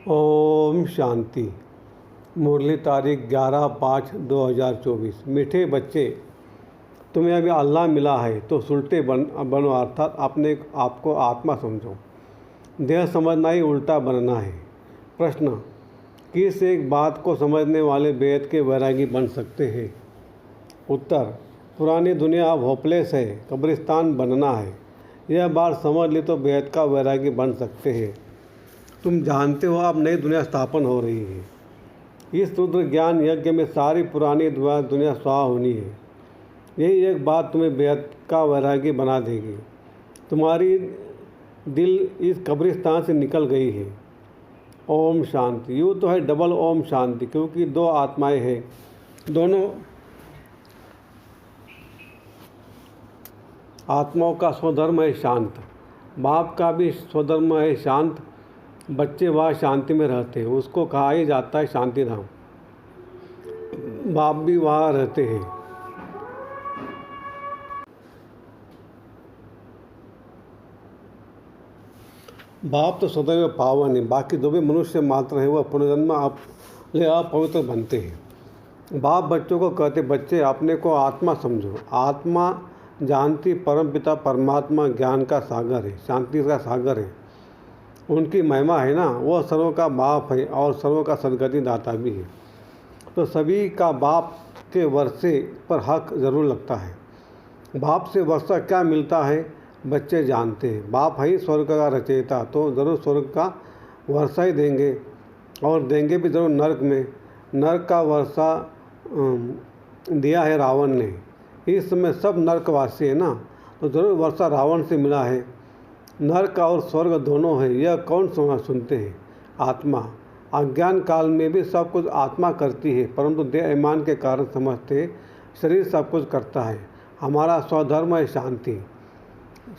ओम शांति। मुरली तारीख 11/5/2024। मीठे बच्चे, तुम्हें अभी अल्लाह मिला है तो सुलटे बनो, अर्थात अपने आपको आत्मा समझो। देह समझना ही उल्टा बनना है। प्रश्न: किस एक बात को समझने वाले बेहद के वैरागी बन सकते हैं? उत्तर: पुरानी दुनिया अब होपलेस है, कब्रिस्तान बनना है। यह बात समझ ली तो बेहद का वैरागी बन सकते हैं। तुम जानते हो अब नई दुनिया स्थापन हो रही है। इस रुद्र ज्ञान यज्ञ में सारी पुरानी दुनिया स्वाहा होनी है। यही एक बात तुम्हें बेहद का वैरागी बना देगी। तुम्हारी दिल इस कब्रिस्तान से निकल गई है। ओम शांति। यूँ तो है डबल ओम शांति, क्योंकि दो आत्माएं हैं, दोनों आत्माओं का स्वधर्म है शांत। बाप का भी स्वधर्म है शांत। बच्चे वह शांति में रहते हैं, उसको कहा ही जाता है शांति धाम। बाप भी वहाँ रहते हैं। बाप तो सदैव पावन है, बाकी जो भी मनुष्य मात्र है वह पुनर्जन्म अपवित्र बनते हैं। बाप बच्चों को कहते, बच्चे अपने को आत्मा समझो। आत्मा जानती परम पिता परमात्मा ज्ञान का सागर है, शांति का सागर है। उनकी महिमा है ना, वह सर्व का बाप है और सर्व का सदगति दाता भी है। तो सभी का बाप के वर्षे पर हक ज़रूर लगता है। बाप से वर्षा क्या मिलता है बच्चे जानते हैं। बाप है ही स्वर्ग का रचयिता, तो ज़रूर स्वर्ग का वर्षा ही देंगे, और देंगे भी ज़रूर नर्क में। नर्क का वर्षा दिया है रावण ने। इस समय सब नर्कवासी है ना, तो ज़रूर वर्षा रावण से मिला है। नर्क और स्वर्ग दोनों है, यह कौन सुनते हैं? आत्मा। अज्ञान काल में भी सब कुछ आत्मा करती है, परंतु देह ईमान के कारण समझते शरीर सब कुछ करता है। हमारा स्वधर्म है शांति,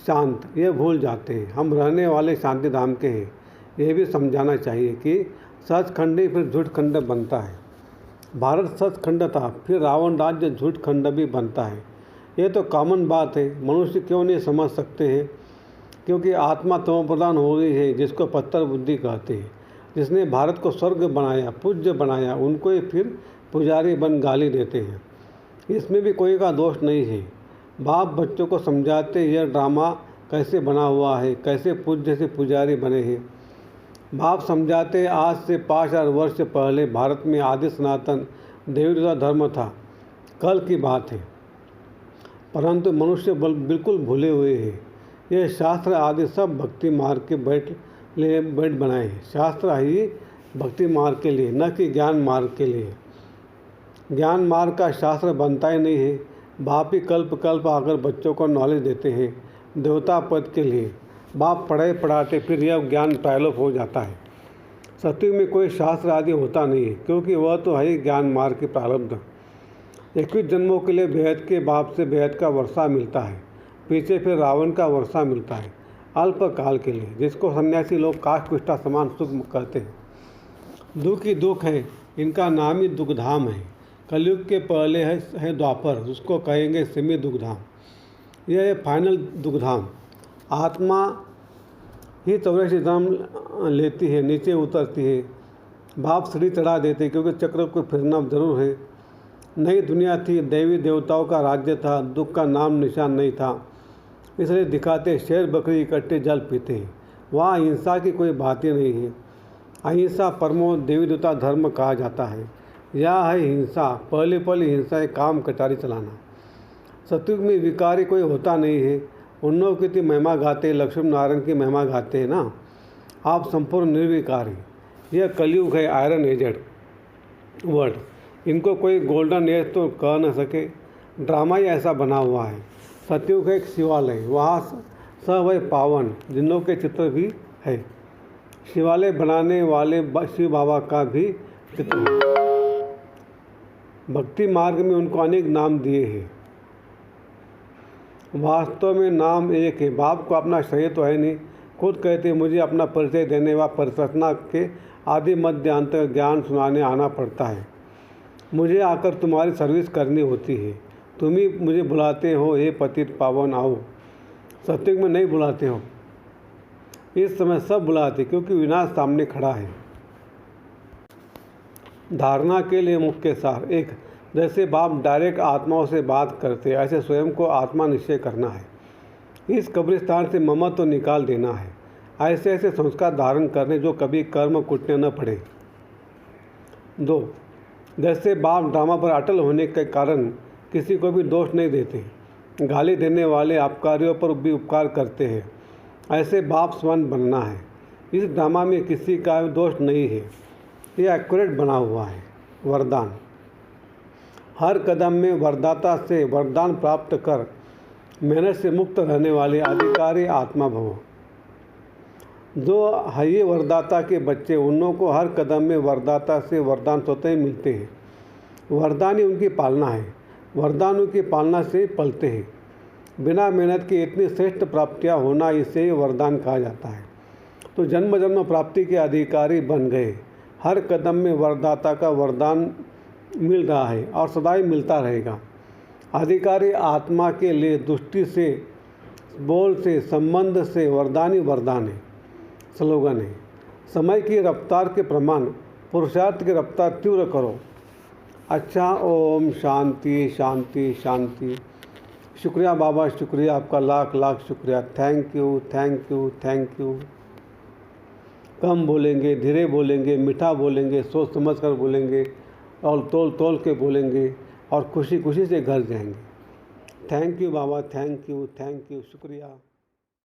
शांत। ये भूल जाते हैं हम रहने वाले शांति धाम के हैं। यह भी समझाना चाहिए कि सचखंड ही फिर झूठखंड बनता है। भारत सचखंड था, फिर रावण राज्य झूठखंड भी बनता है। ये तो कॉमन बात है। मनुष्य क्यों नहीं समझ सकते हैं? क्योंकि आत्मा तमो प्रधान हो गई है, जिसको पत्थर बुद्धि कहते हैं। जिसने भारत को स्वर्ग बनाया, पूज्य बनाया, उनको ही फिर पुजारी बन गाली देते हैं। इसमें भी कोई का दोष नहीं है। बाप बच्चों को समझाते यह ड्रामा कैसे बना हुआ है, कैसे पूज्य से पुजारी बने हैं। बाप समझाते आज से 5000 वर्ष पहले भारत में आदि सनातन देवी धर्म था, कल की बात है। परंतु मनुष्य बिल्कुल भूले हुए हैं। ये शास्त्र आदि सब भक्ति मार्ग के बैठ बनाए हैं। शास्त्र ही भक्ति मार्ग के लिए, न कि ज्ञान मार्ग के लिए। ज्ञान मार्ग का शास्त्र बनता ही नहीं है। बाप ही कल्प कल्प आकर बच्चों को नॉलेज देते हैं देवता पद के लिए। बाप पढ़ाए पढ़ाते फिर यह ज्ञान ट्रायलअप हो जाता है। सत्युग में कोई शास्त्र आदि होता नहीं है, क्योंकि वह तो है ही ज्ञान मार्ग की प्रारब्ध। 21 जन्मों के लिए बेहद के बाप से बेहद का वर्षा मिलता है, पीछे फिर रावण का वर्षा मिलता है अल्पकाल के लिए, जिसको सन्यासी लोग काष्ठ कुष्ठा समान सुख कहते हैं। दुख ही दुख है, इनका नाम ही दुखधाम है। कलयुग के पहले है द्वापर, उसको कहेंगे सिमी दुखधाम। यह है फाइनल दुखधाम। आत्मा ही 84 जन्म लेती है, नीचे उतरती है। बाप सीढ़ी चढ़ा देते, क्योंकि चक्र को फिरना जरूर है। नई दुनिया थी, देवी देवताओं का राज्य था, दुख का नाम निशान नहीं था, इसलिए दिखाते शेर बकरी इकट्ठे जल पीते हैं। वहाँ हिंसा की कोई बात ही नहीं है। अहिंसा परमो देवी देवता धर्म कहा जाता है। यह है हिंसा, पहले पहले हिंसा है काम कटारी चलाना। सतयुग में विकारी कोई होता नहीं है। उन्नव की महिमा गाते, लक्ष्मी नारायण की महिमा गाते हैं ना। आप संपूर्ण निर्विकार हैं। यह कलयुग है, आयरन एजेड वर्ड। इनको कोई गोल्डन एज तो कह न सके। ड्रामा ही ऐसा बना हुआ है। सतयुग है एक शिवालय, वहाँ सब है पावन, जिनों के चित्र भी है। शिवालय बनाने वाले शिव बाबा का भी चित्र है। भक्ति मार्ग में उनको अनेक नाम दिए हैं। वास्तव में नाम एक है। बाप को अपना शरीर तो है नहीं। खुद कहते मुझे अपना परिचय देने व परिरचना के आदि मध्य अंत ज्ञान सुनाने आना पड़ता है। मुझे आकर तुम्हारी सर्विस करनी होती है। तुम ही मुझे बुलाते हो, हे पतित पावन आओ। सत्युग में नहीं बुलाते हो। इस समय सब बुलाते, क्योंकि विनाश सामने खड़ा है। धारणा के लिए मुख्य सार। एक, जैसे बाप डायरेक्ट आत्माओं से बात करते ऐसे स्वयं को आत्मा निश्चय करना है। इस कब्रिस्तान से ममत्व तो निकाल देना है। ऐसे ऐसे संस्कार धारण करने जो कभी कर्म कुटने न पड़े। 2, जैसे बाप ड्रामा पर अटल होने के कारण किसी को भी दोष नहीं देते, गाली देने वाले अपकारियों पर भी उपकार करते हैं, ऐसे बाप स्वयं बनना है। इस ड्रामा में किसी का दोष नहीं है, ये एक्यूरेट बना हुआ है। वरदान। हर कदम में वरदाता से वरदान प्राप्त कर मेहनत से मुक्त रहने वाले अधिकारी आत्मा भव। जो है ये वरदाता के बच्चे, उन को हर कदम में वरदाता से वरदान स्वतः ही मिलते हैं। वरदान ही उनकी पालना है, वरदान उनकी पालना से ही पलते हैं। बिना मेहनत की इतनी श्रेष्ठ प्राप्तियां होना, इसे ही वरदान कहा जाता है। तो जन्म जन्म प्राप्ति के अधिकारी बन गए। हर कदम में वरदाता का वरदान मिल रहा है और सदा ही मिलता रहेगा। अधिकारी आत्मा के लिए दृष्टि से, बोल से, संबंध से वरदान ही वरदान है। स्लोगन है, समय की रफ्तार के प्रमाण पुरुषार्थ की रफ्तार तीव्र करो। अच्छा, ओम शांति शांति शांति। शुक्रिया बाबा, शुक्रिया आपका, लाख लाख शुक्रिया। Thank you thank you thank you. कम बोलेंगे, धीरे बोलेंगे, मीठा बोलेंगे, सोच समझ कर बोलेंगे और तोल तोल के बोलेंगे और खुशी खुशी से घर जाएंगे। Thank you Baba, thank you, शुक्रिया।